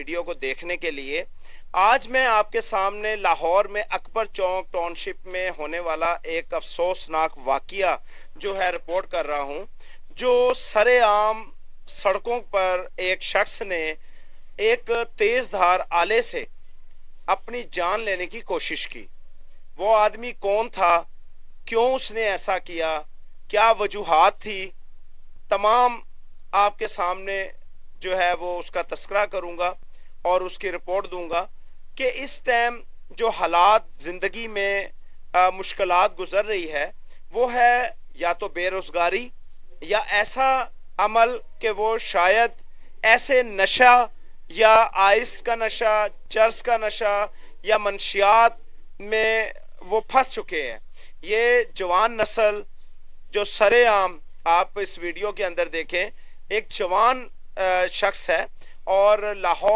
Video کو دیکھنے کے لیے۔ آج میں آپ کے سامنے لاہور میں اکبر چوک ٹاؤن شپ میں ہونے والا ایک افسوسناک واقعہ جو ہے رپورٹ کر رہا ہوں، جو سر عام سڑکوں پر ایک شخص نے ایک تیز دھار آلے سے اپنی جان لینے کی کوشش کی۔ وہ آدمی کون تھا، کیوں اس نے ایسا کیا، کیا وجوہات تھی، تمام آپ کے سامنے جو ہے وہ اس کا تذکرہ کروں گا اور اس کی رپورٹ دوں گا کہ اس ٹائم جو حالات زندگی میں مشکلات گزر رہی ہے وہ ہے یا تو بے روزگاری یا ایسا عمل کہ وہ شاید ایسے نشہ یا آئس کا نشہ، چرس کا نشہ یا منشیات میں وہ پھنس چکے ہیں۔ یہ جوان نسل جو سر عام آپ اس ویڈیو کے اندر دیکھیں، ایک جوان شخص ہے اور لاہور